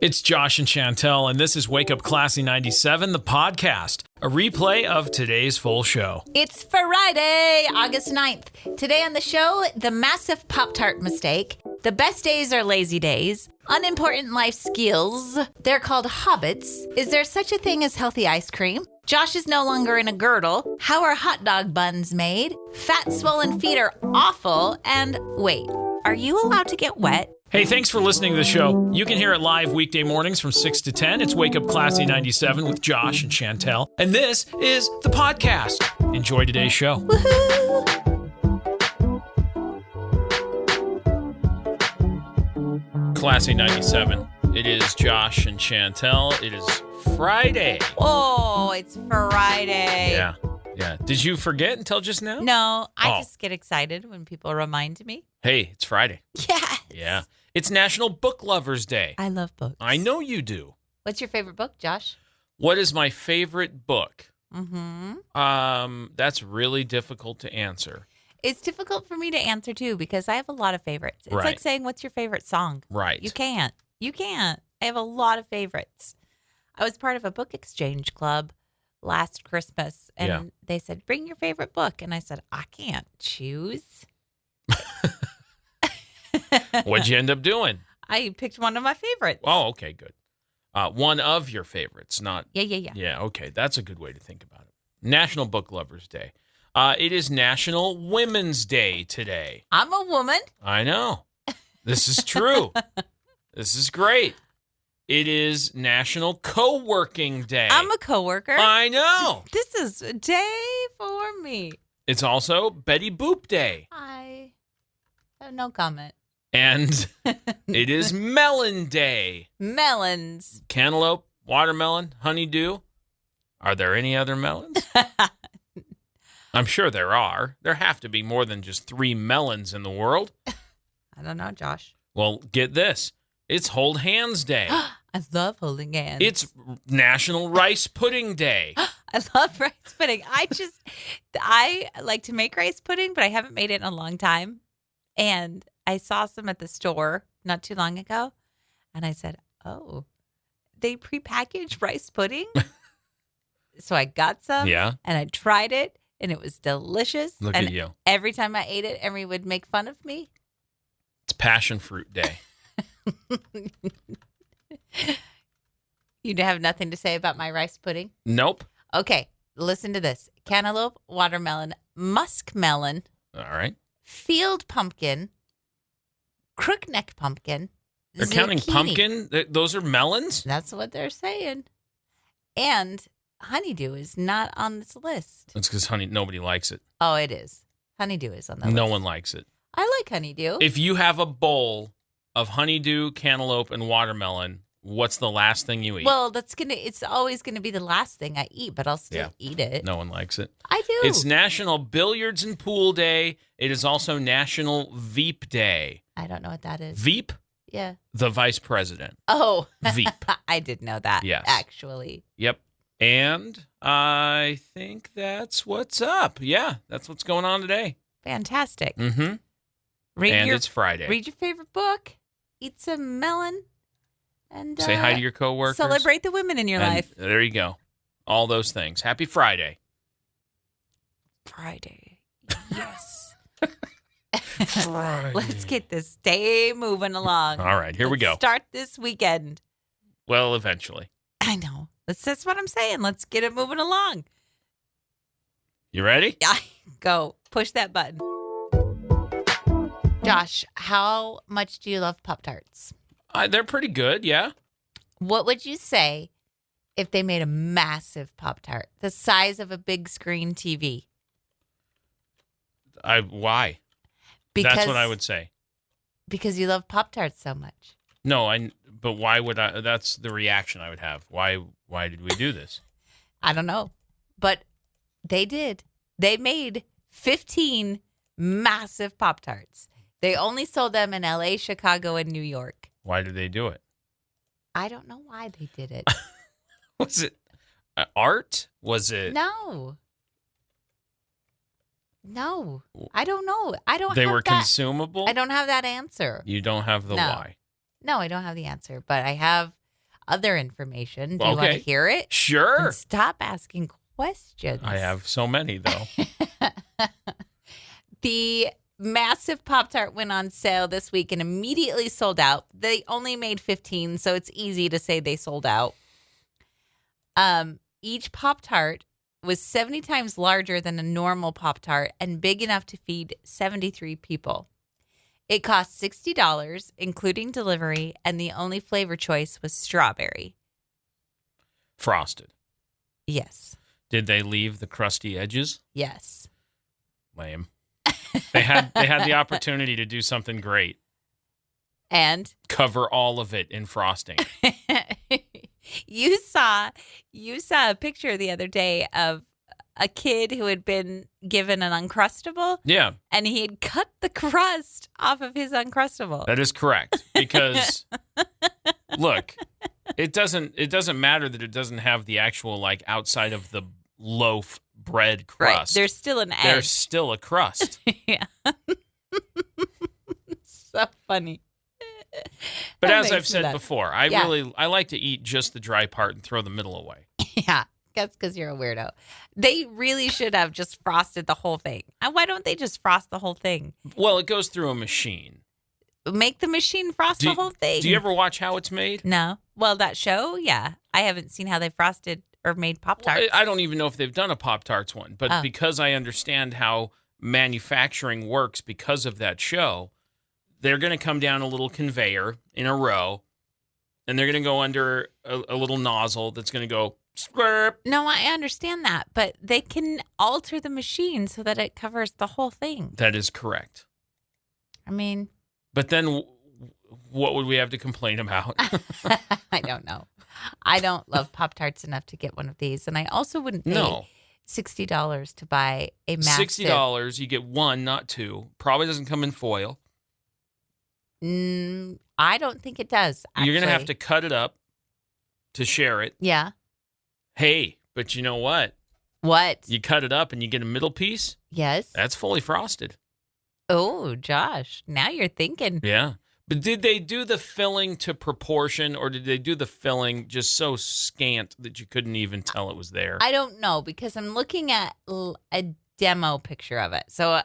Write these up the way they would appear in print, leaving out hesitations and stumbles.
It's Josh and Chantel, and this is Wake Up Classy 97, the podcast, a replay of today's full show. It's Friday, August 9th. Today on the show, the massive Pop Tart mistake, the best days are lazy days, unimportant life skills, they're called hobbits, is there such a thing as healthy ice cream? Josh is no longer in a girdle, how are hot dog buns made? Fat swollen feet are awful, and wait, are you allowed to get wet? Hey, thanks for listening to the show. You can hear it live weekday mornings from 6 to 10. It's Wake Up Classy 97 with Josh and Chantel. And this is the podcast. Enjoy today's show. Woohoo! Classy 97. It is Josh and Chantel. It is Friday. Oh, it's Friday. Yeah. Did you forget until just now? No, I just get excited when people remind me. Hey, it's Friday. Yes. Yeah. It's National Book Lovers Day. I love books. I know you do. What's your favorite book, Josh? What is my favorite book? Mm-hmm. That's really difficult to answer. It's difficult for me to answer, too, because I have a lot of favorites. It's like saying, what's your favorite song? Right. You can't. I have a lot of favorites. I was part of a book exchange club last Christmas, and they said, bring your favorite book. And I said, I can't choose. What'd you end up doing? I picked one of my favorites. Oh, okay, good. One of your favorites, not... Yeah. Yeah, okay, that's a good way to think about it. National Book Lovers Day. It is National Women's Day today. I'm a woman. I know. This is true. This is great. It is National Co-working Day. I'm a coworker. I know. This is a day for me. It's also Betty Boop Day. I have no comment. And it is Melon Day. Melons. Cantaloupe, watermelon, honeydew. Are there any other melons? I'm sure there are. There have to be more than just 3 melons in the world. I don't know, Josh. Well, get this. It's Hold Hands Day. I love holding hands. It's National Rice Pudding Day. I love rice pudding. I like to make rice pudding, but I haven't made it in a long time. And I saw some at the store not too long ago. And I said, oh, they prepackaged rice pudding? So I got some. Yeah. And I tried it. And it was delicious. Look and at you. Every time I ate it, Emery would make fun of me. It's Passion Fruit Day. You have nothing to say about my rice pudding? Nope. Okay, listen to this. Cantaloupe, watermelon, muskmelon, All right. field pumpkin, crookneck pumpkin, They're zucchini. counting pumpkin? Those are melons? That's what they're saying. And honeydew is not on this list. That's because nobody likes it. Oh, it is. Honeydew is on the list. No one likes it. I like honeydew. If you have a bowl of honeydew, cantaloupe, and watermelon, what's the last thing you eat? Well, it's always gonna be the last thing I eat, but I'll still eat it. No one likes it. I do. It's National Billiards and Pool Day. It is also National Veep Day. I don't know what that is. Veep? Yeah. The vice president. Oh. Veep. I did know that. Yes. Actually. Yep. And I think that's what's up. Yeah, that's what's going on today. Fantastic. Mm-hmm. It's Friday. Read your favorite book. Eat some melon. And say hi to your coworkers. Celebrate the women in your life. There you go. All those things. Happy Friday. Friday. Yes. Friday. Let's get this day moving along. All right, here we go. Start this weekend. Well, eventually. I know. That's what I'm saying. Let's get it moving along. You ready? Yeah. Go. Push that button. Josh, how much do you love Pop Tarts? They're pretty good, yeah. What would you say if they made a massive Pop Tart, the size of a big screen TV? Why? That's what I would say. Because you love Pop Tarts so much. No, but why would I? That's the reaction I would have. Why did we do this? I don't know. But they did. They made 15 massive Pop Tarts. They only sold them in LA, Chicago, and New York. Why did they do it? I don't know why they did it. Was it art? Was it? No. I don't know. They were consumable? I don't have that answer. You don't have the why. No, I don't have the answer. But I have other information. Do you want to Okay. hear it? Sure. And stop asking questions. I have so many, though. The massive Pop Tart went on sale this week and immediately sold out. They only made 15, so it's easy to say they sold out. Each Pop Tart was 70 times larger than a normal Pop Tart and big enough to feed 73 people. It cost $60, including delivery, and the only flavor choice was strawberry. Frosted. Yes. Did they leave the crusty edges? Yes. Lame. They had the opportunity to do something great. And Cover all of it in frosting. you saw a picture the other day of a kid who had been given an Uncrustable. Yeah, And he had cut the crust off of his Uncrustable. that is correct. Because look, it doesn't matter that it doesn't have the actual like outside of the loaf bread crust. Right. There's still an edge. There's still a crust. Yeah. So funny. But That as makes I've me said laugh. before, I like to eat just the dry part and throw the middle away. Yeah. That's because you're a weirdo. They really should have just frosted the whole thing. Why don't they just frost the whole thing? Well, it goes through a machine. Make the machine frost the whole thing. Do you ever watch how it's made? No. Well, that show, yeah. I haven't seen how they frosted or made Pop-Tarts. I don't even know if they've done a Pop-Tarts one, but because I understand how manufacturing works because of that show, they're going to come down a little conveyor in a row, and they're going to go under a little nozzle that's going to go slurp. No, I understand that, but they can alter the machine so that it covers the whole thing. That is correct. I mean, But then what would we have to complain about? I don't know. I don't love Pop-Tarts enough to get one of these, and I also wouldn't pay $60 to buy a massive... $60, you get one, not two. Probably doesn't come in foil. I don't think it does, actually. You're going to have to cut it up to share it. Yeah. Hey, but you know what? What? You cut it up and you get a middle piece. Yes. That's fully frosted. Oh, Josh, now you're thinking. Yeah. But did they do the filling to proportion, or did they do the filling just so scant that you couldn't even tell it was there? I don't know, because I'm looking at a demo picture of it. So,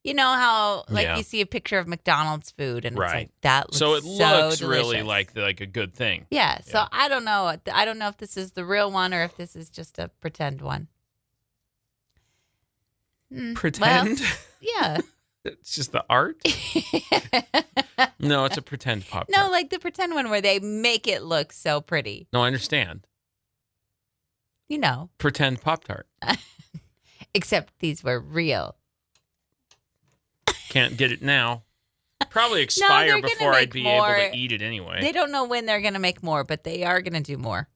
you know how you see a picture of McDonald's food and it's like, that looks so it looks delicious. really like a good thing. Yeah. So I don't know. I don't know if this is the real one or if this is just a pretend one. Pretend? Well, yeah. It's just the art? No, it's a pretend Pop-Tart. No, like the pretend one where they make it look so pretty. No, I understand. You know. Pretend Pop-Tart. Except these were real. Can't get it now. Probably expire before I'd be able to eat it anyway. They don't know when they're going to make more, but they are going to do more.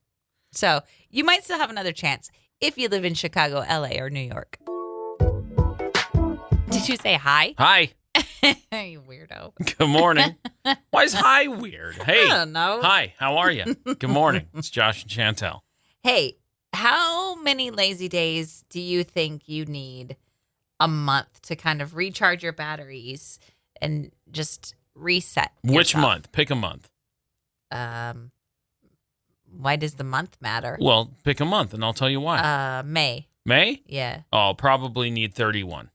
So you might still have another chance if you live in Chicago, LA, or New York. Did you say hi? Hi. You weirdo. Good morning. Why is hi weird? Hey. I don't know. Hi, how are you? Good morning. It's Josh and Chantel. Hey, how many lazy days do you think you need a month to kind of recharge your batteries and just reset Which yourself? month? Pick a month. Why does the month matter? Well, pick a month and I'll tell you why. May. May? Yeah. Oh, I'll probably need 31.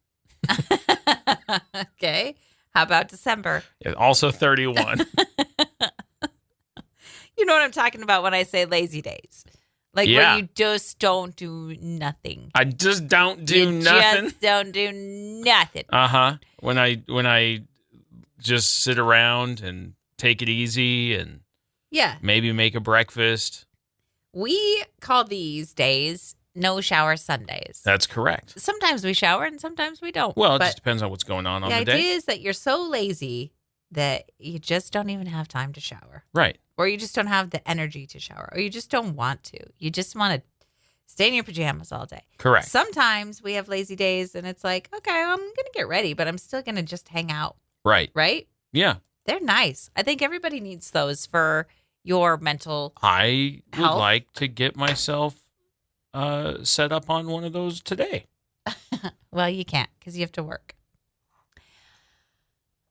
Okay. How about December? Yeah, also 31. You know what I'm talking about when I say lazy days. Like where you just don't do nothing. I just don't do you nothing. Just don't do nothing. Uh-huh. When I just sit around and take it easy and maybe make a breakfast. We call these days no shower Sundays. That's correct. Sometimes we shower and sometimes we don't. Well, it just depends on what's going on the day. The idea is that you're so lazy that you just don't even have time to shower. Right. Or you just don't have the energy to shower. Or you just don't want to. You just want to stay in your pajamas all day. Correct. Sometimes we have lazy days and it's like, okay, I'm going to get ready, but I'm still going to just hang out. Right. Right? Yeah. They're nice. I think everybody needs those for your mental I would health. like to get myself set up on one of those today. Well, you can't because you have to work.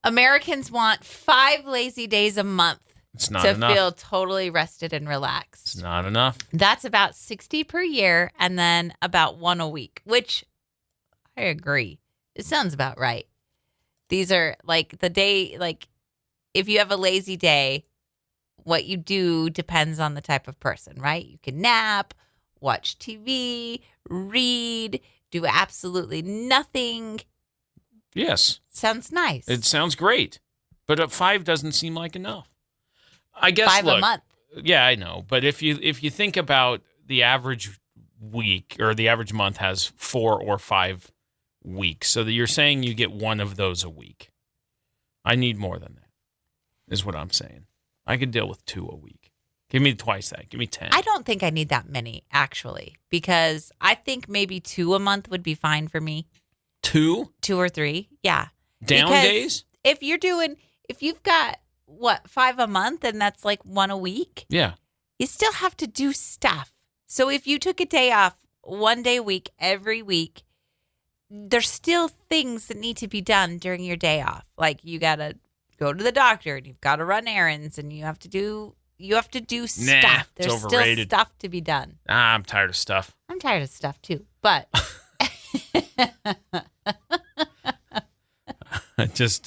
Americans want 5 lazy days a month It's not to enough. feel totally rested and relaxed. It's not enough. That's about 60 per year and then about 1 a week, which I agree. It sounds about right. These are like the day, like if you have a lazy day, what you do depends on the type of person, right? You can nap, watch TV, read, do absolutely nothing. Yes. Sounds nice. It sounds great. But 5 doesn't seem like enough. I guess 5 a month. Yeah, I know. But if you think about the average week or the average month has 4 or 5 weeks, so that you're saying you get 1 of those a week. I need more than that, is what I'm saying. I could deal with 2 a week. Give me twice that. Give me 10. I don't think I need that many, actually, because I think maybe 2 a month would be fine for me. 2? 2 or 3, yeah. Down because days? If you've got, 5 a month and that's like 1 a week? Yeah. You still have to do stuff. So if you took a day off 1 day a week, every week, there's still things that need to be done during your day off. Like you got to go to the doctor and you've got to run errands and you have to do stuff. There's still stuff to be done. I'm tired of stuff. I'm tired of stuff too, but I'm just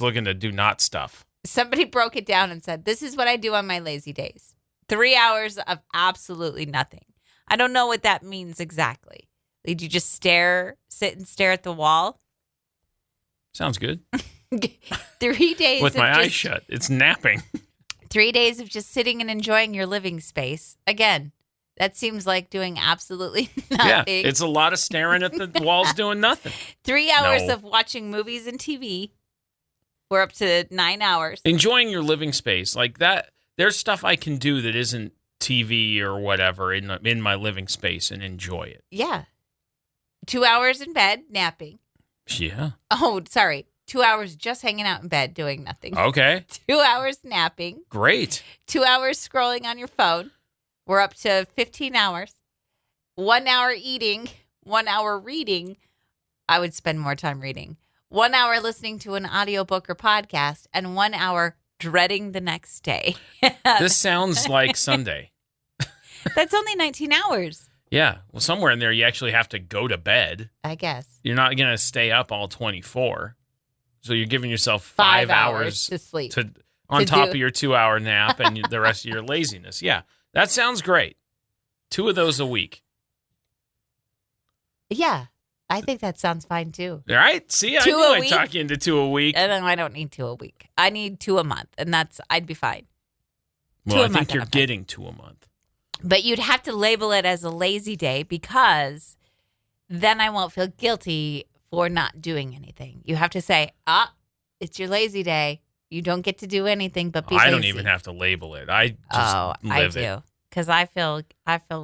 looking to do not stuff. Somebody broke it down and said, this is what I do on my lazy days. 3 hours of absolutely nothing. I don't know what that means exactly. Did you just sit and stare at the wall? Sounds good. 3 days with my eyes shut. It's napping. 3 days of just sitting and enjoying your living space. Again, that seems like doing absolutely nothing. Yeah, it's a lot of staring at the walls doing nothing. 3 hours of watching movies and TV. We're up to 9 hours. Enjoying your living space. Like that, there's stuff I can do that isn't TV or whatever in my living space and enjoy it. Yeah. 2 hours in bed, napping. Yeah. Oh, sorry. 2 hours just hanging out in bed doing nothing. Okay. 2 hours napping. Great. 2 hours scrolling on your phone. We're up to 15 hours. 1 hour eating. 1 hour reading. I would spend more time reading. 1 hour listening to an audiobook or podcast. And 1 hour dreading the next day. This sounds like Sunday. That's only 19 hours. Yeah. Well, somewhere in there, you actually have to go to bed. I guess. You're not going to stay up all 24. So you're giving yourself 5 hours to sleep. On top of your 2 hour nap and the rest of your laziness. Yeah. That sounds great. 2 of those a week. Yeah. I think that sounds fine too. All right. See, I knew I'd talk you into 2 a week. And then I don't need 2 a week. I need 2 a month. And I'd be fine. Well, I think you're getting 2 a month. But you'd have to label it as a lazy day because then I won't feel guilty for not doing anything. You have to say, it's your lazy day. You don't get to do anything but be lazy. I don't even have to label it. I just live it. I do. Because I feel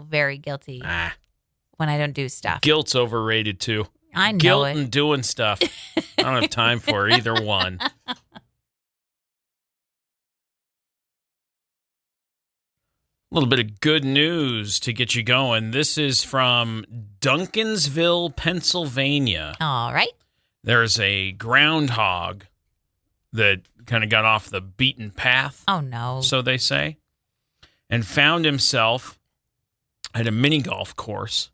very guilty when I don't do stuff. Guilt's overrated too. I know Guilt it. and doing stuff. I don't have time for either one. A little bit of good news to get you going. This is from Duncansville, Pennsylvania. All right. There's a groundhog that kind of got off the beaten path. Oh, no. So they say. And found himself at a mini golf course,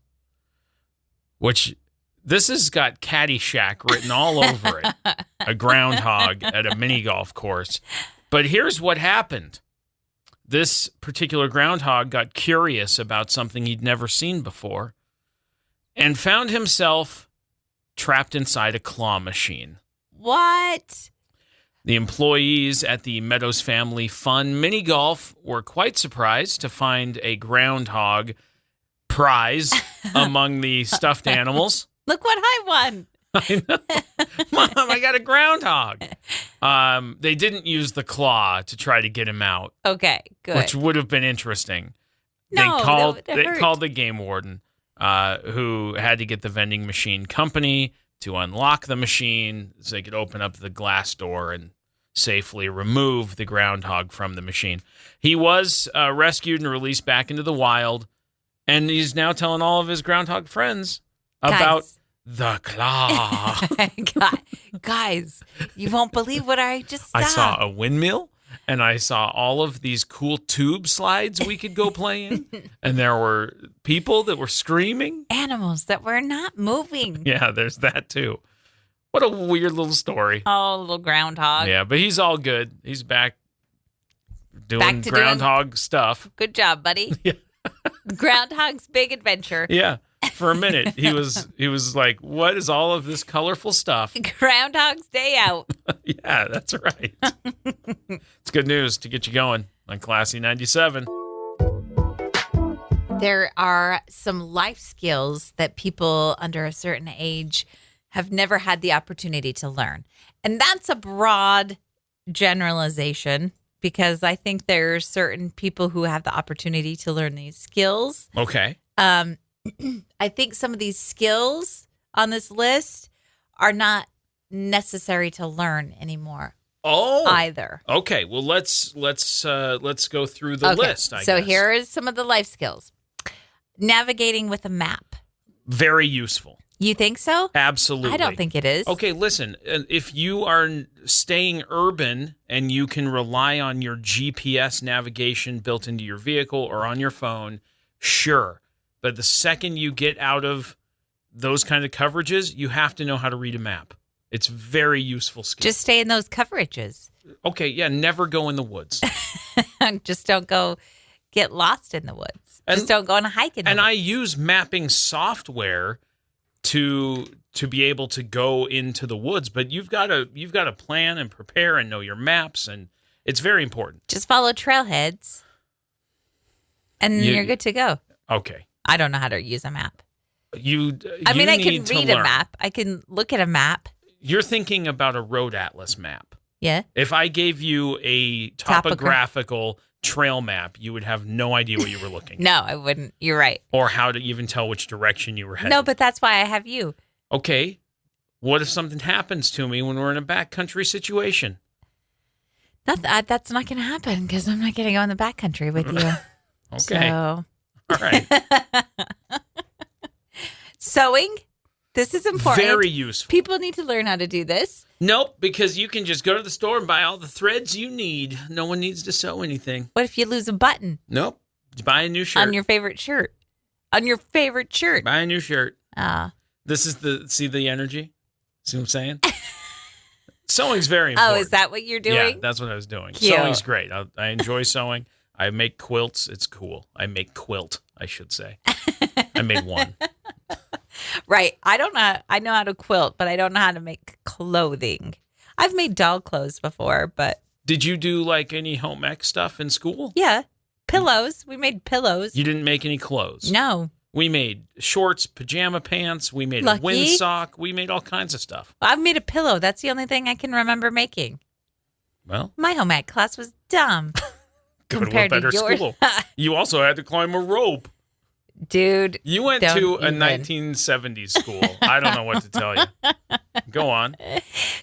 which this has got Caddyshack written all over it. A groundhog at a mini golf course. But here's what happened. This particular groundhog got curious about something he'd never seen before and found himself trapped inside a claw machine. What? The employees at the Meadows Family Fun Mini Golf were quite surprised to find a groundhog prize among the stuffed animals. Look what I won. I know. Mom, I got a groundhog. They didn't use the claw to try to get him out. Okay, good. Which would have been interesting. No, they called the game warden, who had to get the vending machine company to unlock the machine so they could open up the glass door and safely remove the groundhog from the machine. He was rescued and released back into the wild, and he's now telling all of his groundhog friends about the claw. Guys, you won't believe what I just saw. I saw a windmill. and I saw all of these cool tube slides we could go play in. And there were people that were screaming. Animals that were not moving. Yeah, there's that too. What a weird little story. Oh, little groundhog. Yeah, but he's all good. He's back doing groundhog stuff. Good job, buddy. Yeah. Groundhog's big adventure. Yeah. For a minute, he was like, what is all of this colorful stuff? Groundhog's Day out. Yeah, that's right. It's good news to get you going on Classy 97. There are some life skills that people under a certain age have never had the opportunity to learn. And that's a broad generalization because I think there's certain people who have the opportunity to learn these skills. Okay. I think some of these skills on this list are not necessary to learn anymore. Oh, either. Okay. Well, let's go through the list. I guess. Here is some of the life skills. Navigating with a map. Very useful. You think so? Absolutely. I don't think it is. Okay, listen. If you are staying urban and you can rely on your GPS navigation built into your vehicle or on your phone, sure. But the second you get out of those kind of coverages, you have to know how to read a map. It's very useful skill. Just stay in those coverages. Okay, yeah, never go in the woods. Just don't go get lost in the woods. Just don't go on a hike in the woods. And I use mapping software to be able to go into the woods, but you've got to plan and prepare and know your maps, and it's very important. Just follow trailheads, and you're good to go. Okay. I don't know how to use a map. I can read a map. I can look at a map. You're thinking about a road atlas map. Yeah. If I gave you a topographical trail map, you would have no idea what you were looking at. No, I wouldn't. You're right. Or how to even tell which direction you were heading. No, but that's why I have you. Okay. What if something happens to me when we're in a backcountry situation? That's not going to happen because I'm not going to go in the backcountry with you. Okay. So. All right. Sewing. This is important. Very useful. People need to learn how to do this. Nope, because you can just go to the store and buy all the threads you need. No one needs to sew anything. What if you lose a button? Nope. Just buy a new shirt. On your favorite shirt. On your favorite shirt. Buy a new shirt. This is see the energy? See what I'm saying? Sewing's very important. Oh, is that what you're doing? Yeah, that's what I was doing. Cute. Sewing's great. I enjoy sewing. I make quilts. It's cool. I make quilt, I should say. I made one. Right. I know how to quilt, but I don't know how to make clothing. I've made doll clothes before, but. Did you do like any home ec stuff in school? Yeah. Pillows. We made pillows. You didn't make any clothes? No. We made shorts, pajama pants. We made a windsock. We made all kinds of stuff. I've made a pillow. That's the only thing I can remember making. Well. My home ec class was dumb. Go to a better school. You also had to climb a rope. Dude. You went to a 1970s school. I don't know what to tell you. Go on.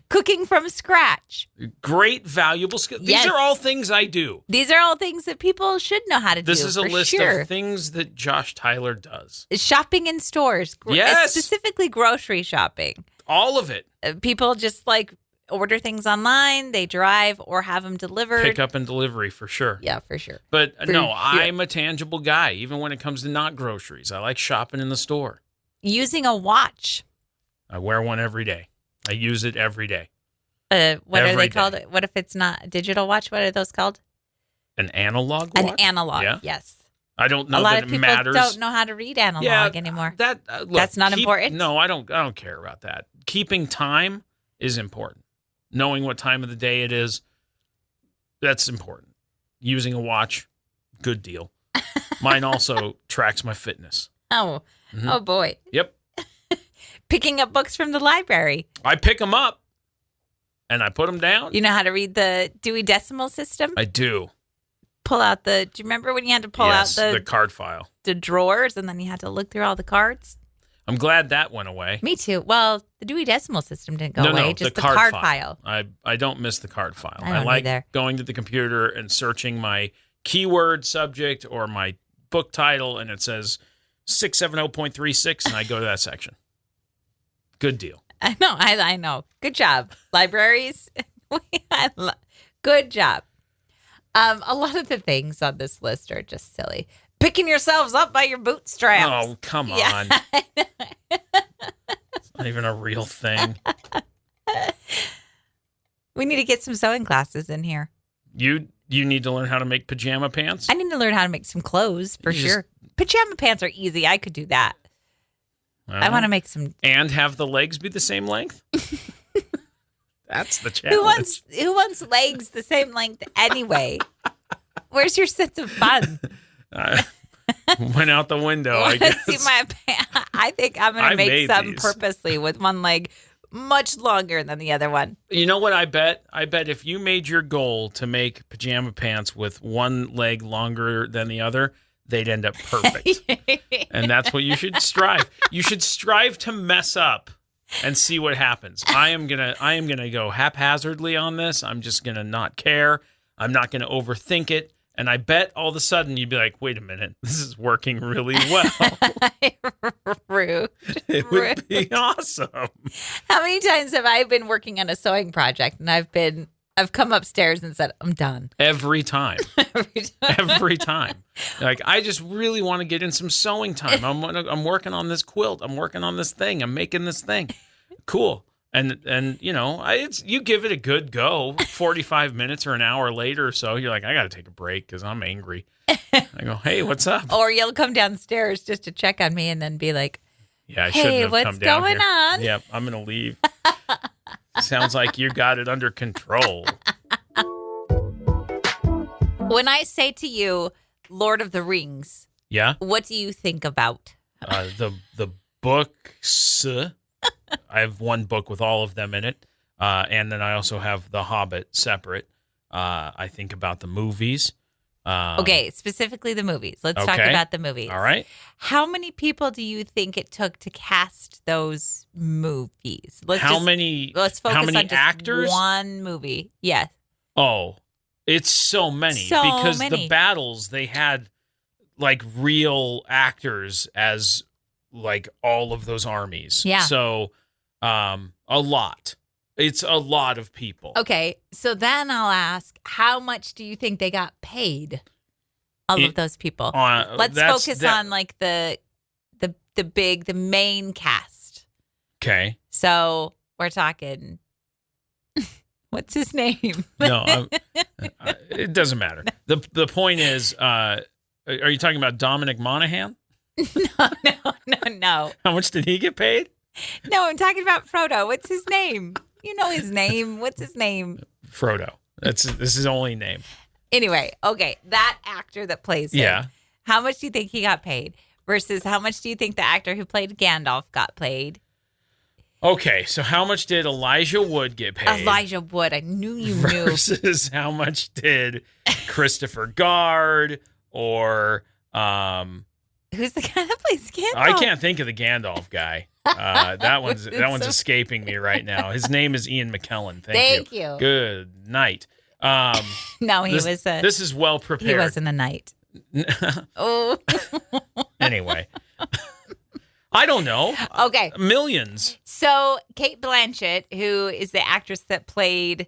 Cooking from scratch. Great, valuable skill. Yes. These are all things I do. These are all things that people should know how to do. This is a list of things that Josh Tyler does. Shopping in stores. Yes. Specifically grocery shopping. All of it. People just like order things online, they drive or have them delivered. Pick up and delivery for sure. Yeah, for sure. But I'm a tangible guy, even when it comes to not groceries. I like shopping in the store. Using a watch. I wear one every day. I use it every day. What are they called? What if it's not a digital watch? What are those called? An analog watch? An analog, yeah. Yes. I don't know that it matters. A lot of people don't know how to read analog anymore. That's not important? No, I don't care about that. Keeping time is important. Knowing what time of the day it is, that's important. Using a watch, good deal. Mine also tracks my fitness. Oh, Oh boy. Yep. Picking up books from the library. I pick them up and I put them down. You know how to read the Dewey Decimal System? I do. Pull out do you remember when you had to pull out the card file? The drawers and then you had to look through all the cards? I'm glad that went away. Me too. Well, the Dewey Decimal System didn't go away. Just the card file. I don't miss the card file. I like either. Going to the computer and searching my keyword subject or my book title, and it says 670.36, and I go to that section. Good deal. I know. Good job. Libraries. Good job. A lot of the things on this list are just silly. Picking yourselves up by your bootstraps. Oh, come on. It's not even a real thing. We need to get some sewing classes in here. You need to learn how to make pajama pants? I need to learn how to make some clothes for sure. Pajama pants are easy. I could do that. I want to make some. And have the legs be the same length? That's the challenge. Who wants legs the same length anyway? Where's your sense of fun? Went out the window, I guess. See my pants? I think I'm going to make some purposely with one leg much longer than the other one. You know what I bet? I bet if you made your goal to make pajama pants with one leg longer than the other, they'd end up perfect. And that's what you should strive. You should strive to mess up and see what happens. I am gonna go haphazardly on this. I'm just gonna not care. I'm not gonna overthink it. And I bet all of a sudden you'd be like, wait a minute, this is working really well. Rude. It would be awesome. How many times have I been working on a sewing project and I've come upstairs and said, I'm done. Every time. Every time. Like, I just really want to get in some sewing time. I'm working on this quilt. I'm working on this thing. I'm making this thing. Cool. And you know, you give it a good go. 45 minutes or an hour later or so, you're like, I got to take a break because I'm angry. I go, hey, what's up? Or you'll come downstairs just to check on me and then be like, yeah, I shouldn't have come down here. What's going on? Yep, I'm going to leave. Sounds like you got it under control. When I say to you, Lord of the Rings, yeah, what do you think about? The books. I have one book with all of them in it, and then I also have The Hobbit separate. I think about the movies. Okay, specifically the movies. Let's talk about the movies. All right. How many people do you think it took to cast those movies? Let's focus on just actors? One movie. Yes. Oh, it's so many because the battles they had like real actors as like all of those armies. Yeah. So, a lot. It's a lot of people. Okay, so then I'll ask, how much do you think they got paid? All of those people. Let's focus on like the main cast. Okay. So we're talking. What's his name? No, it doesn't matter. The point is, are you talking about Dominic Monaghan? No. How much did he get paid? No, I'm talking about Frodo. What's his name? You know his name. What's his name? Frodo. This is his only name. Anyway, okay, that actor that plays him. Yeah. How much do you think he got paid? Versus how much do you think the actor who played Gandalf got paid? Okay, so how much did Elijah Wood get paid? Elijah Wood. I knew you knew. Versus how much did Christopher Guard or who's the guy that plays Gandalf? I can't think of the Gandalf guy. That one's escaping me right now. His name is Ian McKellen. Thank you. Good night. No, this is well prepared. He was in the night. Oh. Anyway. I don't know. Okay. Millions. So Kate Blanchett, who is the actress that played,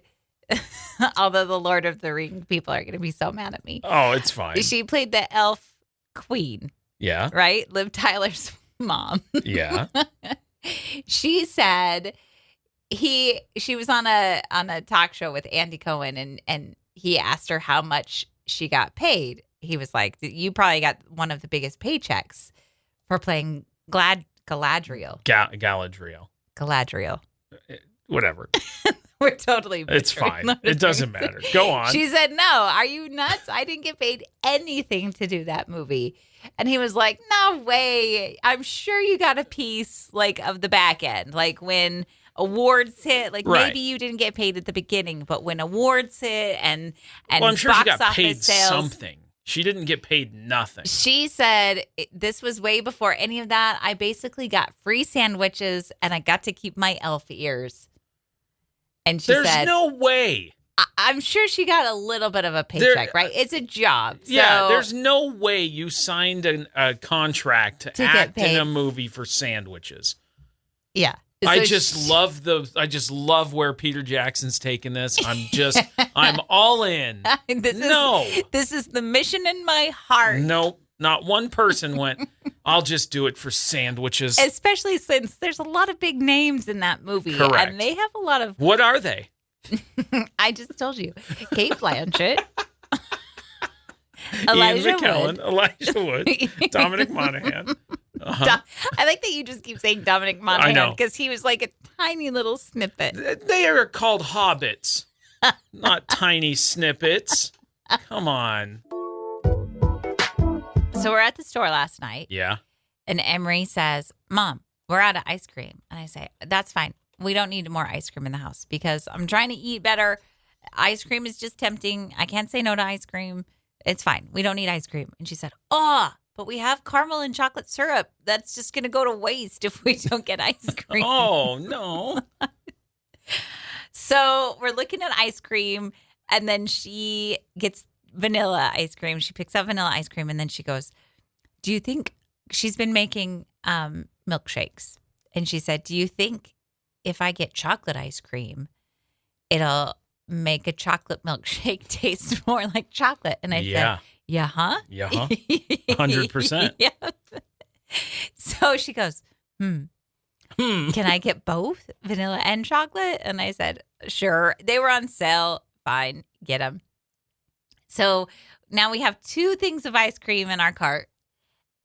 although the Lord of the Rings people are going to be so mad at me. Oh, it's fine. She played the elf queen. Yeah. Right? Liv Tyler's mom. Yeah. She said she was on a talk show with Andy Cohen and he asked her how much she got paid. He was like, you probably got one of the biggest paychecks for playing Galadriel. Galadriel. Whatever. We're totally It's fine. It doesn't matter. Go on. She said, no, are you nuts? I didn't get paid anything to do that movie. And he was like, no way. I'm sure you got a piece like of the back end. Like when awards hit, like maybe you didn't get paid at the beginning, but when awards hit and well, I'm sure box she got office paid sales, something. She didn't get paid nothing. She said, this was way before any of that. I basically got free sandwiches and I got to keep my elf ears. And she said, there's no way. I'm sure she got a little bit of a paycheck, right? It's a job. So yeah, there's no way you signed a contract to act in a movie for sandwiches. Yeah. I just love where Peter Jackson's taking this. I'm all in. This is the mission in my heart. Nope. Not one person went, I'll just do it for sandwiches. Especially since there's a lot of big names in that movie. Correct. And they have a lot of... What are they? I just told you. Kate Blanchett. Ian McKellen, Elijah Wood, Dominic Monaghan. I like that you just keep saying Dominic Monaghan because he was like a tiny little snippet. They are called hobbits, not tiny snippets. Come on. So we're at the store last night. Yeah. And Emery says, Mom, we're out of ice cream. And I say, that's fine. We don't need more ice cream in the house because I'm trying to eat better. Ice cream is just tempting. I can't say no to ice cream. It's fine. We don't need ice cream. And she said, but we have caramel and chocolate syrup. That's just going to go to waste if we don't get ice cream. Oh, no. So we're looking at ice cream, and then she gets vanilla ice cream. She picks up vanilla ice cream, and then she goes, do you think she's been making milkshakes? And she said, do you think if I get chocolate ice cream, it'll make a chocolate milkshake taste more like chocolate? And I said, yeah, huh? Yeah, huh? 100%. Yeah. So she goes, can I get both vanilla and chocolate? And I said, sure. They were on sale. Fine, get them. So now we have 2 things of ice cream in our cart.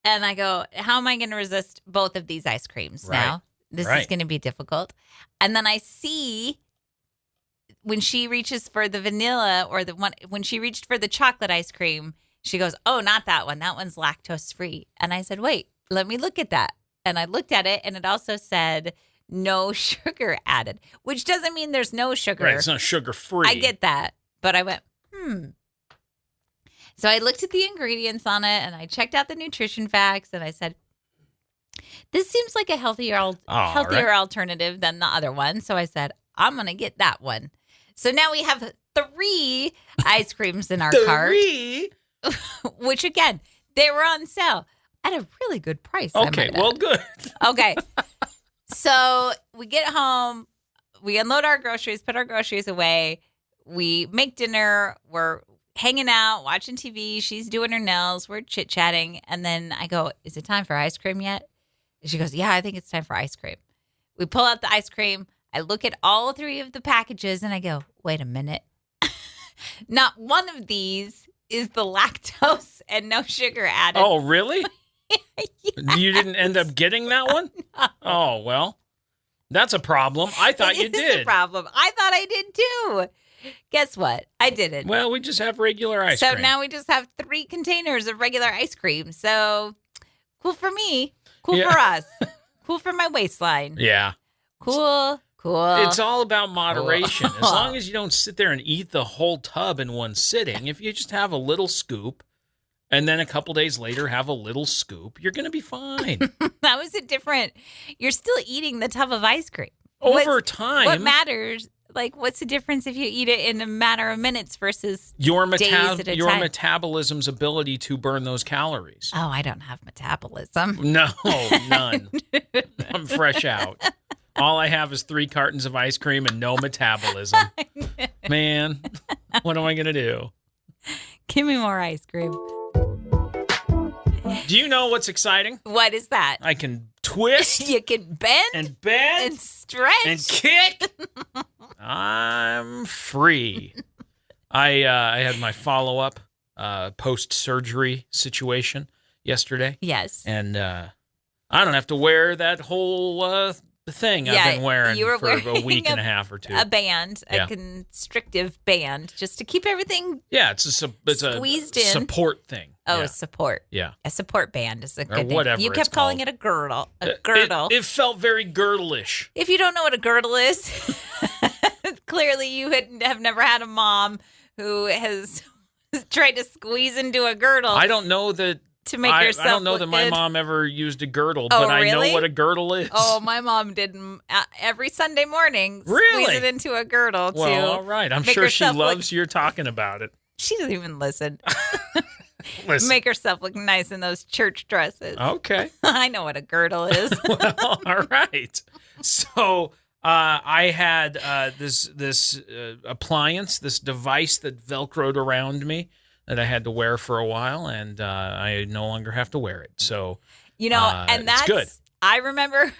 And I go, how am I going to resist both of these ice creams now? This is going to be difficult. And then I see when she reaches for the vanilla or when she reached for the chocolate ice cream, she goes, oh, not that one. That one's lactose free. And I said, wait, let me look at that. And I looked at it, and it also said no sugar added, which doesn't mean there's no sugar. Right, it's not sugar free. I get that. But I went, So I looked at the ingredients on it, and I checked out the nutrition facts, and I said, this seems like a healthier alternative than the other one. So I said, I'm going to get that one. So now we have 3 ice creams in our cart. Which, again, they were on sale at a really good price. Okay, well, good. Okay. So we get home, we unload our groceries, put our groceries away. We make dinner. We're hanging out, watching TV. She's doing her nails. We're chit-chatting. And then I go, is it time for ice cream yet? And she goes, yeah, I think it's time for ice cream. We pull out the ice cream. I look at all 3 of the packages, and I go, wait a minute. Not one of these is the lactose and no sugar added. Oh, really? Yes. You didn't end up getting that one? No. Oh, well, that's a problem. I thought you did. It's a problem. I thought I did too. Guess what? I didn't. Well, we just have regular ice cream. So now we just have 3 containers of regular ice cream. So cool for me. Cool for us. Cool for my waistline. Yeah. Cool. It's all about moderation. As long as you don't sit there and eat the whole tub in one sitting, if you just have a little scoop and then a couple days later have a little scoop, you're going to be fine. How is it different? You're still eating the tub of ice cream. Over time. What matters? Like, what's the difference if you eat it in a matter of minutes versus your days at a time? metabolism's ability to burn those calories. Oh, I don't have metabolism. No, none. I'm fresh out. All I have is 3 cartons of ice cream and no metabolism. Man, what am I going to do? Give me more ice cream. Do you know what's exciting? What is that? I can twist. You can bend. And stretch. And kick. I'm free. I had my follow-up post-surgery situation yesterday. Yes. And I don't have to wear that whole thing I've been wearing for a week and a half or 2. A band, a constrictive band, just to keep everything squeezed in. Support thing. Oh, support. Yeah. A support band is a good thing. Whatever You kept calling it a girdle. A girdle. It felt very girdle-ish. If you don't know what a girdle is, clearly you have never had a mom who has tried to squeeze into a girdle. I don't know that. To make yourself I don't know that my good. mom ever used a girdle, but really? I know what a girdle is. Oh, my mom did every Sunday morning. Really? Squeeze it into a girdle. Well, all right. I'm sure she loves your talking about it. She doesn't even listen. Listen. Make herself look nice in those church dresses. Okay. I know what a girdle is. Well, all right. So I had this appliance, this device that Velcroed around me that I had to wear for a while, and I no longer have to wear it. So and that's it's good. I remember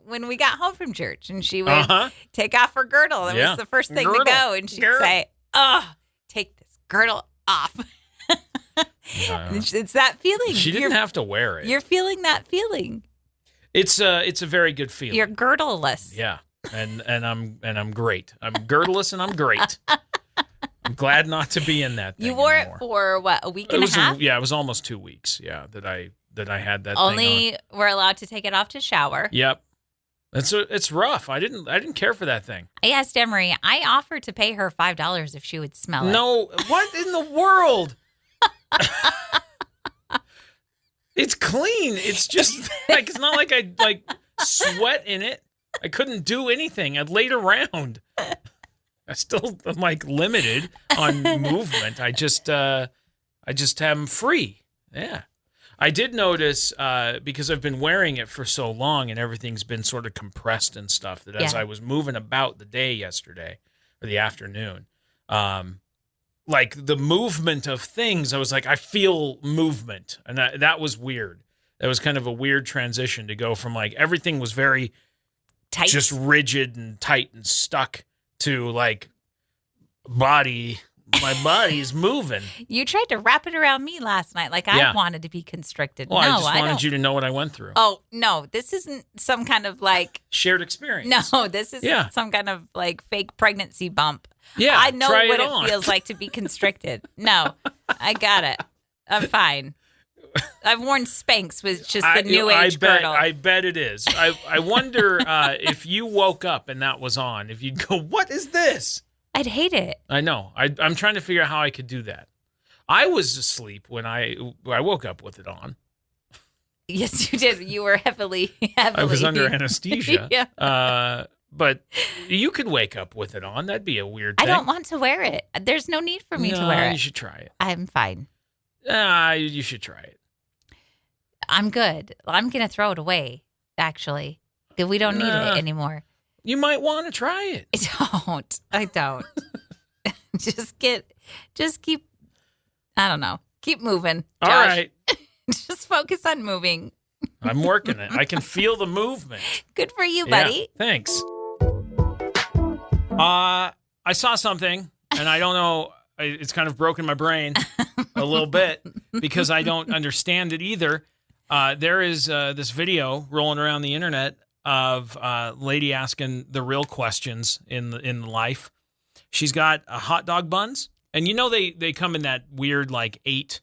when we got home from church, and she would take off her girdle. It was the first thing to go, and she'd say, "Oh, take this girdle off." It's that feeling. She didn't have to wear it. You're feeling that feeling. It's a very good feeling. You're girdleless. Yeah, and I'm great. I'm girdleless and I'm great. I'm glad not to be in that thing You wore anymore. it for what, a week and a half? It was almost 2 weeks. Yeah, that I had that. Only thing on. we're allowed to take it off to shower. Yep. It's rough. I didn't care for that thing. I asked Emery. I offered to pay her $5 if she would smell it. No, what in the world? It's clean. It's just like it's not like I sweat in it. I couldn't do anything. I'd laid around. I still am limited on movement. I just am free. Yeah. I did notice because I've been wearing it for so long and everything's been sort of compressed and stuff that as I was moving about the day yesterday or the afternoon, the movement of things, I was like, I feel movement. And that was weird. That was kind of a weird transition to go from everything was very tight, just rigid and tight and stuck to body. My body's moving. You tried to wrap it around me last night. I wanted to be constricted. Well, no, I just wanted you to know what I went through. Oh, no. This isn't some kind of shared experience. No, this isn't some kind of fake pregnancy bump. Yeah, I know what it feels like to be constricted. No, I got it. I'm fine. I've worn Spanx, which is just the new age girdle. I bet it is. I wonder if you woke up and that was on, if you'd go, what is this? I'd hate it. I know. I'm trying to figure out how I could do that. I was asleep when I woke up with it on. Yes, you did. You were heavily. I was under anesthesia. Yeah. But you could wake up with it on. That'd be a weird thing. I don't want to wear it. There's no need for me to wear it. You should try it. I'm fine. You should try it. I'm good. I'm going to throw it away, actually. We don't need it anymore. You might want to try it. I don't. Just keep, I don't know. Keep moving, Josh. All right. Just focus on moving. I'm working it. I can feel the movement. Good for you, buddy. Yeah, thanks. I saw something, and I don't know. It's kind of broken my brain a little bit because I don't understand it either. There is this video rolling around the internet of a lady asking the real questions in life. She's got hot dog buns, and they come in that weird 8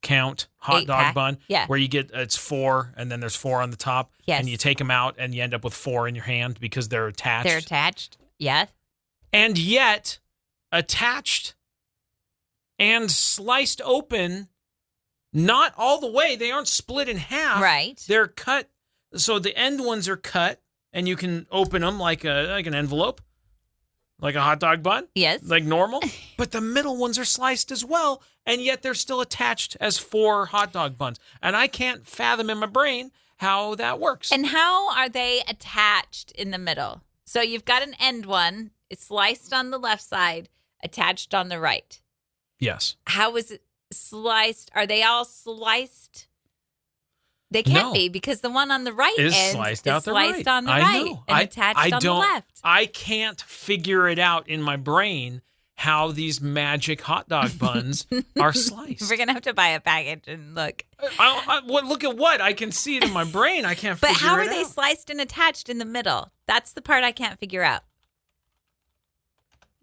count hot dog bun, where you get it's 4 and then there's 4 on the top, and you take them out and you end up with 4 in your hand because they're attached. They're attached, yes. And yet, attached and sliced open, not all the way. They aren't split in half. Right. They're cut. So the end ones are cut, and you can open them like an envelope, like a hot dog bun. Yes. Like normal. But the middle ones are sliced as well, and yet they're still attached as 4 hot dog buns. And I can't fathom in my brain how that works. And how are they attached in the middle? So you've got an end one. It's sliced on the left side, attached on the right. Yes. How is it sliced? Are they all sliced? They can't be, because the one on the right is end sliced is out the sliced right. on the I right know. and attached on the left. I can't figure it out in my brain how these magic hot dog buns are sliced. We're going to have to buy a package and look. Look at what? I can see it in my brain. I can't figure it out. But how are they sliced and attached in the middle? That's the part I can't figure out.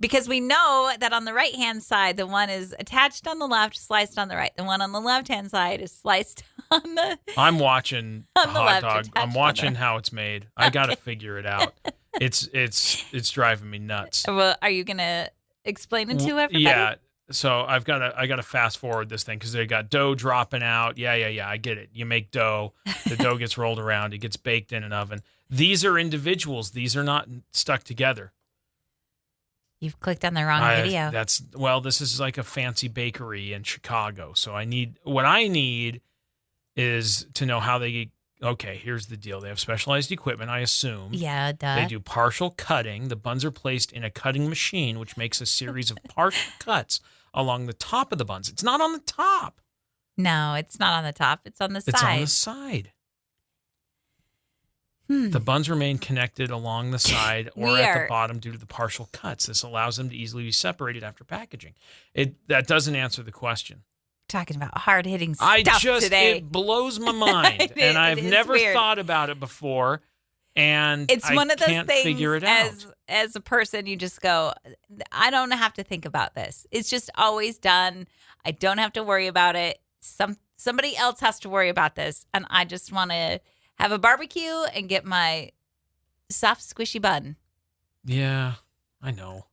Because we know that on the right-hand side, the one is attached on the left, sliced on the right. The one on the left-hand side is sliced on the I'm watching on the hot left, dog. I'm attached watching on the how it's made. I got to figure it out. It's driving me nuts. Well, are you going to explain it to everybody? Yeah. So I got to fast forward this thing because they got dough dropping out. Yeah. I get it. You make dough. The dough gets rolled around. It gets baked in an oven. These are individuals. These are not stuck together. You've clicked on the wrong video. This is like a fancy bakery in Chicago. So what I need is to know how they okay, here's the deal. They have specialized equipment, I assume. Yeah, duh. They do partial cutting. The buns are placed in a cutting machine, which makes a series of partial cuts along the top of the buns. It's not on the top. No, it's not on the top. It's on the side. It's on the side. The buns remain connected along the side or at the bottom due to the partial cuts. This allows them to easily be separated after packaging. That doesn't answer the question. Talking about hard-hitting stuff today. It blows my mind. And I've never thought about it before. And it's one of those can't things figure it out. As a person, you just go, I don't have to think about this. It's just always done. I don't have to worry about it. Somebody else has to worry about this. And I just want to have a barbecue and get my soft, squishy bun. Yeah, I know.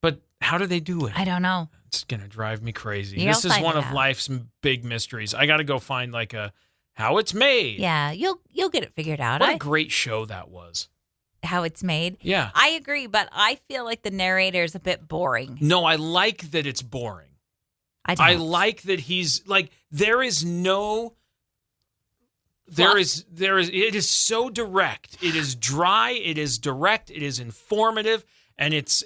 But how do they do it? I don't know. It's going to drive me crazy. This is one of life's big mysteries. I got to go find how it's made. Yeah, you'll get it figured out. What a great show that was. How it's made? Yeah. I agree, but I feel like the narrator is a bit boring. No, I like that it's boring. I like that he's there is no... There is it is so direct. It is dry, it is direct, it is informative, and it's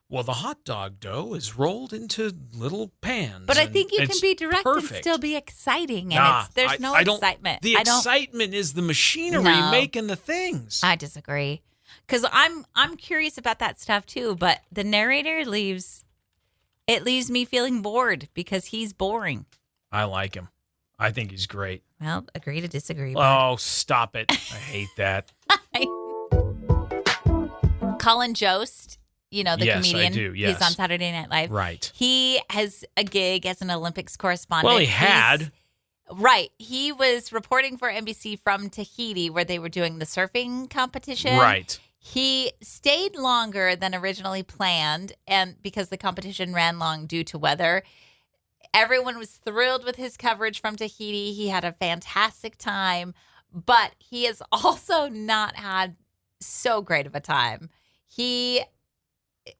well, the hot dog dough is rolled into little pans. But I think you can be direct and still be exciting, and there's no excitement. The excitement is the machinery making the things. I disagree. Cuz I'm curious about that stuff too, but the narrator leaves me feeling bored because he's boring. I like him. I think he's great. Well, agree to disagree. Oh, stop it. I hate that. Colin Jost, the comedian. I do, yes. He's on Saturday Night Live. Right. He has a gig as an Olympics correspondent. Well, he had. Right. He was reporting for NBC from Tahiti where they were doing the surfing competition. Right. He stayed longer than originally planned, and because the competition ran long due to weather. Everyone was thrilled with his coverage from Tahiti. He had a fantastic time, but he has also not had so great of a time. He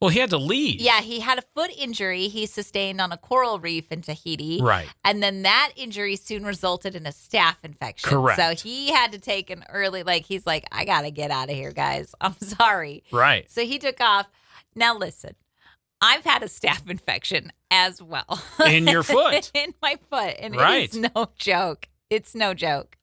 had to leave. Yeah, he had a foot injury he sustained on a coral reef in Tahiti. Right. And then that injury soon resulted in a staph infection. Correct. So he had to take an early, he's like, I got to get out of here, guys. I'm sorry. Right. So he took off. Now, listen. I've had a staph infection as well. In your foot. In my foot. And right. It is no joke. It's no joke.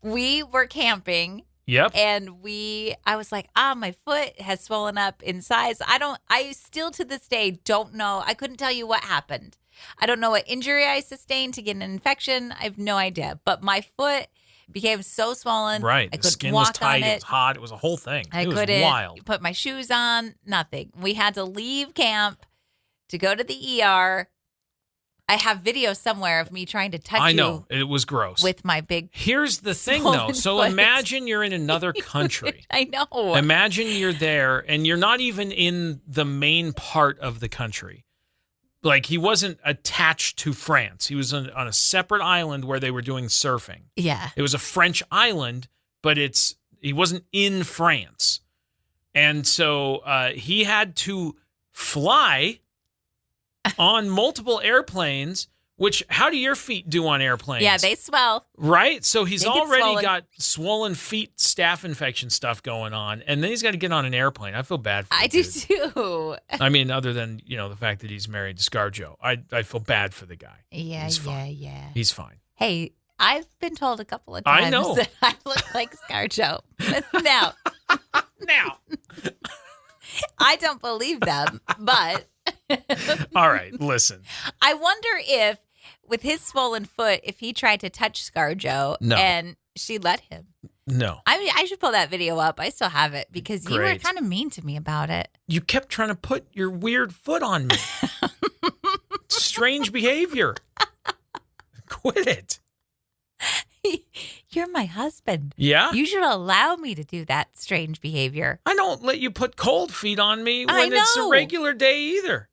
We were camping. Yep. And I was like, my foot has swollen up in size. I still to this day don't know. I couldn't tell you what happened. I don't know what injury I sustained to get an infection. I have no idea. But my foot became so swollen. Right. I the couldn't skin walk was tight. on it. It was hot. It was a whole thing. I couldn't was wild. Put my shoes on. Nothing. We had to leave camp to go to the ER. I have video somewhere of me trying to touch you. I know. It was gross. With my big Here's the thing, though. So imagine you're in another country. I know. Imagine you're there, and you're not even in the main part of the country. He wasn't attached to France. He was on a separate island where they were doing surfing. Yeah. It was a French island, but he wasn't in France. And so he had to fly on multiple airplanes, which, how do your feet do on airplanes? Yeah, they swell. Right? So he's already got swollen feet, staph infection stuff going on, and then he's got to get on an airplane. I feel bad for him. I do too. I mean, other than, the fact that he's married to ScarJo, I feel bad for the guy. Yeah, he's fine. Yeah. He's fine. Hey, I've been told a couple of times that I look like ScarJo. Now. I don't believe them, but... All right, listen. I wonder if, with his swollen foot, if he tried to touch ScarJo and she let him. No. I should pull that video up. I still have it because you were kind of mean to me about it. You kept trying to put your weird foot on me. Strange behavior. Quit it. You're my husband. Yeah? You should allow me to do that strange behavior. I don't let you put cold feet on me when it's a regular day either.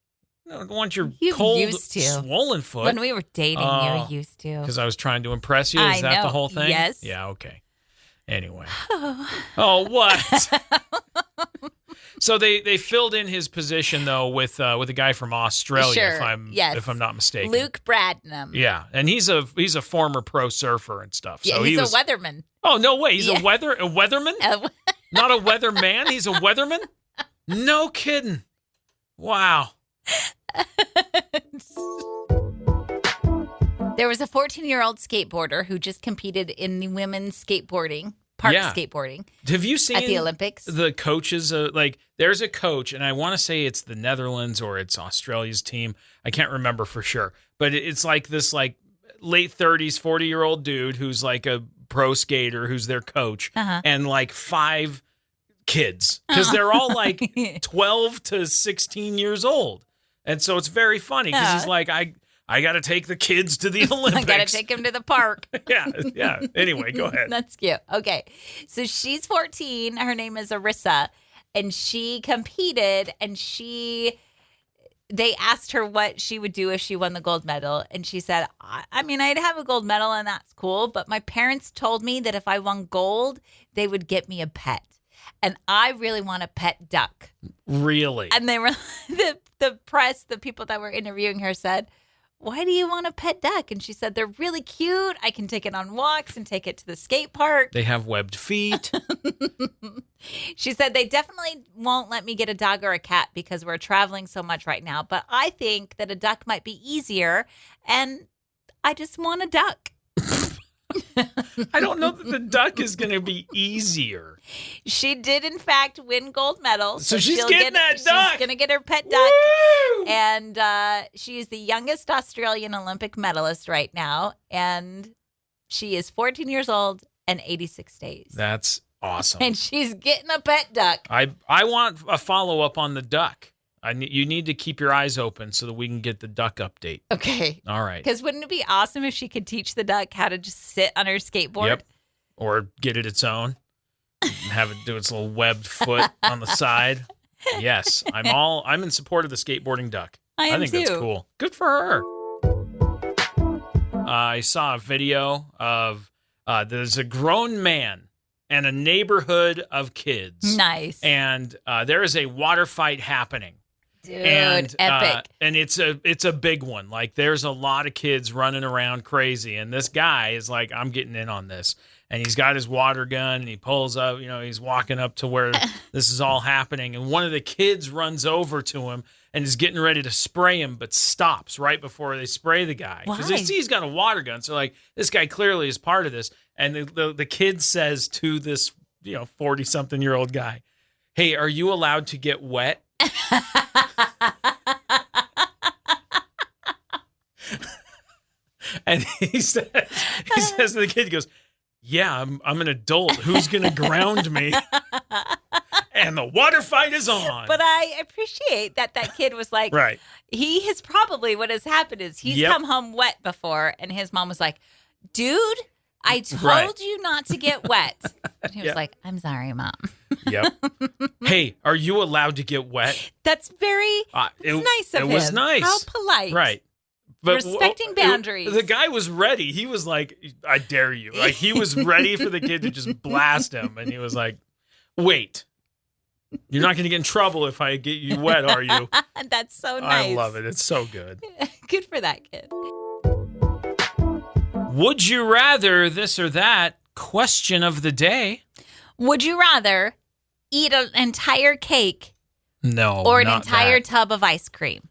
I don't want your cold, swollen foot. When we were dating, you used to. Because I was trying to impress you? Is that the whole thing? Yes. Yeah, okay. Anyway. Oh, what? So they filled in his position though with a guy from Australia, Sure. if I'm not mistaken. Luke Bradnam. Yeah, and he's a former pro surfer and stuff. Yeah, So he's a weatherman. Oh no way, he's a weatherman? Not a weatherman, he's a weatherman? No kidding. Wow. There was a 14-year-old skateboarder who just competed in the women's skateboarding, skateboarding. Have you seen at the Olympics? The coaches, there's a coach, and I want to say it's the Netherlands or it's Australia's team. I can't remember for sure, but it's like this late 30s, 40-year-old dude who's like a pro skater who's their coach, and like 5 kids because they're all like 12 to 16 years old, and so it's very funny because he's like, I got to take the kids to the Olympics. I got to take them to the park. Yeah. Anyway, go ahead. That's cute. Okay. So she's 14. Her name is Arissa. And she competed and they asked her what she would do if she won the gold medal. And she said, I mean, I'd have a gold medal and that's cool. But my parents told me that if I won gold, they would get me a pet. And I really want a pet duck. Really? And they were the press, the people that were interviewing her said, why do you want a pet duck? And she said, they're really cute. I can take it on walks and take it to the skate park. They have webbed feet. She said, they definitely won't let me get a dog or a cat because we're traveling so much right now. But I think that a duck might be easier. And I just want a duck. I don't know that the duck is going to be easier. She did, in fact, win gold medals. So she's getting that duck. She's going to get her pet duck. Woo! And she is the youngest Australian Olympic medalist right now. And she is 14 years old and 86 days. That's awesome. And she's getting a pet duck. I want a follow-up on the duck. You need to keep your eyes open so that we can get the duck update. Okay. All right. Because wouldn't it be awesome if she could teach the duck how to just sit on her skateboard? Yep. Or get it its own. And have it do its little webbed foot on the side. Yes. I'm in support of the skateboarding duck. I think that's cool. Good for her. I saw a video of there's a grown man and a neighborhood of kids. Nice. And there is a water fight happening. Dude, epic. And it's a big one. Like, there's a lot of kids running around crazy. And this guy is like, I'm getting in on this. And he's got his water gun and he pulls up, he's walking up to where this is all happening. And one of the kids runs over to him and is getting ready to spray him, but stops right before they spray the guy. Because they see he's got a water gun. So, like, this guy clearly is part of this. And the kid says to this, 40-something-year-old guy, hey, are you allowed to get wet? And he says to the kid, he goes, yeah, I'm an adult. Who's going to ground me? And the water fight is on. But I appreciate that kid was like, right. He has probably, what has happened is he's come home wet before, and his mom was like, dude, I told you not to get wet. And he was like, I'm sorry, Mom. Yep. Hey, are you allowed to get wet? That's very nice of him. It was nice. How polite. Right. But respecting boundaries. The guy was ready. He was like, I dare you. Like, he was ready for the kid to just blast him. And he was like, wait, you're not going to get in trouble if I get you wet, are you? That's so nice. I love it. It's so good. Good for that kid. Would you rather this or that? Question of the day. Would you rather eat an entire cake? No, or an entire tub of ice cream?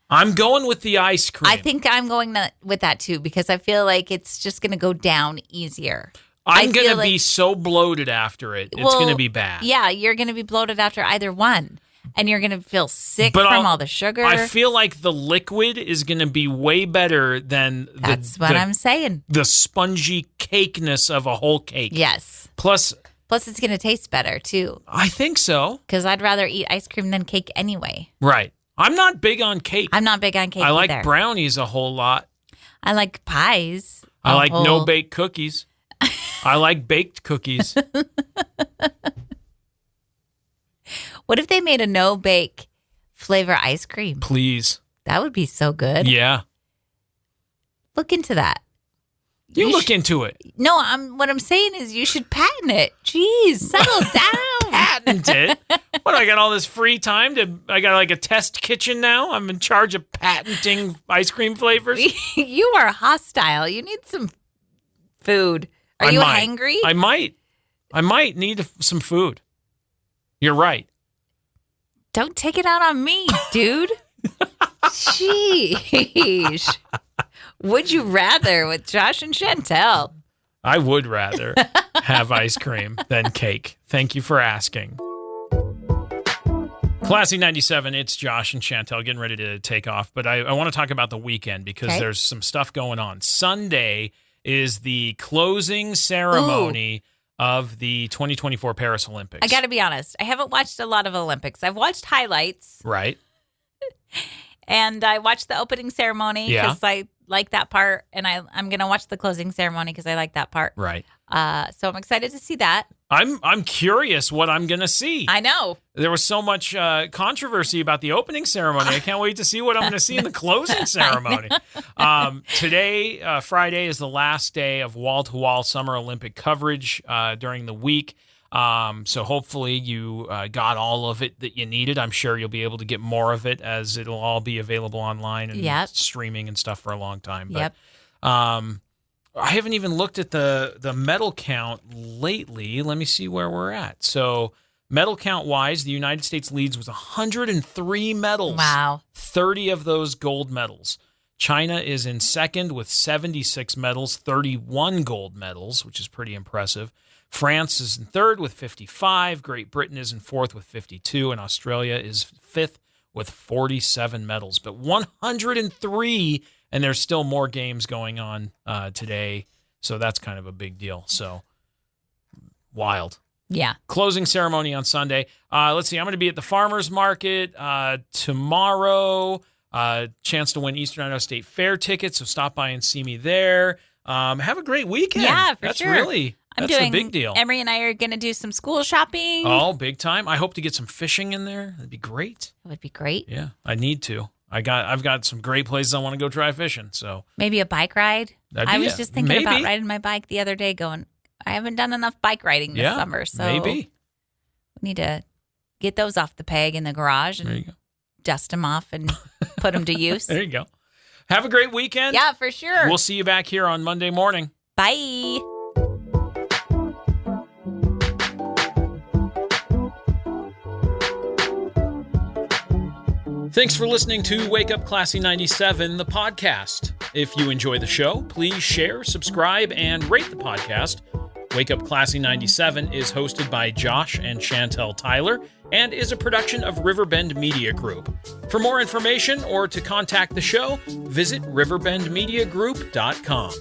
I'm going with the ice cream. I think I'm going with that too because I feel like it's just going to go down easier. I'm going to be so bloated after it. It's going to be bad. Yeah, you're going to be bloated after either one. And you're going to feel sick from all the sugar. I feel like the liquid is going to be way better than That's what I'm saying. The spongy cakeness of a whole cake. Yes. Plus it's going to taste better too. I think so. Because I'd rather eat ice cream than cake anyway. Right. I'm not big on cake. I'm not big on cake I like either. brownies a whole lot. I like pies. I like no-bake cookies. I like baked cookies. What if they made a no-bake flavor ice cream? Please. That would be so good. Yeah. Look into that. You look into it. No, what I'm saying is you should patent it. Jeez, settle down. patent it. What, I got all this free time I got like a test kitchen now? I'm in charge of patenting ice cream flavors? You are hostile. You need some food. Are you hangry? I might need some food. You're right. Don't take it out on me, dude. Sheesh. Would you rather with Josh and Chantel? I would rather have ice cream than cake. Thank you for asking. Classy 97, it's Josh and Chantel getting ready to take off. But I want to talk about the weekend because there's some stuff going on. Sunday is the closing ceremony of the 2024 Paris Olympics. I got to be honest. I haven't watched a lot of Olympics. I've watched highlights. Right. And I watched the opening ceremony because I like that part. And I'm going to watch the closing ceremony because I like that part. Right. So I'm excited to see that. I'm curious what I'm going to see. I know. There was so much controversy about the opening ceremony. I can't wait to see what I'm going to see in the closing ceremony. Today, Friday, is the last day of wall-to-wall Summer Olympic coverage during the week. So hopefully you got all of it that you needed. I'm sure you'll be able to get more of it as it'll all be available online and streaming and stuff for a long time. But, I haven't even looked at the medal count lately. Let me see where we're at. So medal count-wise, the United States leads with 103 medals. Wow. 30 of those gold medals. China is in second with 76 medals, 31 gold medals, which is pretty impressive. France is in third with 55. Great Britain is in fourth with 52. And Australia is fifth with 47 medals. But 103, and there's still more games going on today. So that's kind of a big deal. So wild. Yeah. Closing ceremony on Sunday. Let's see. I'm going to be at the farmers market tomorrow. Chance to win Eastern Idaho State Fair tickets. So stop by and see me there. Have a great weekend. Yeah, for That's sure. That's a big deal. Emery and I are going to do some school shopping. Oh, big time. I hope to get some fishing in there. That'd be great. That would be great. Yeah, I need to. I've got some great places I want to go try fishing. So maybe a bike ride. I was just thinking about riding my bike the other day going, I haven't done enough bike riding this summer. So maybe we need to get those off the peg in the garage and dust them off and put them to use. There you go. Have a great weekend. Yeah, for sure. We'll see you back here on Monday morning. Bye. Thanks for listening to Wake Up Classy 97, the podcast. If you enjoy the show, please share, subscribe, and rate the podcast. Wake Up Classy 97 is hosted by Josh and Chantel Tyler and is a production of Riverbend Media Group. For more information or to contact the show, visit riverbendmediagroup.com.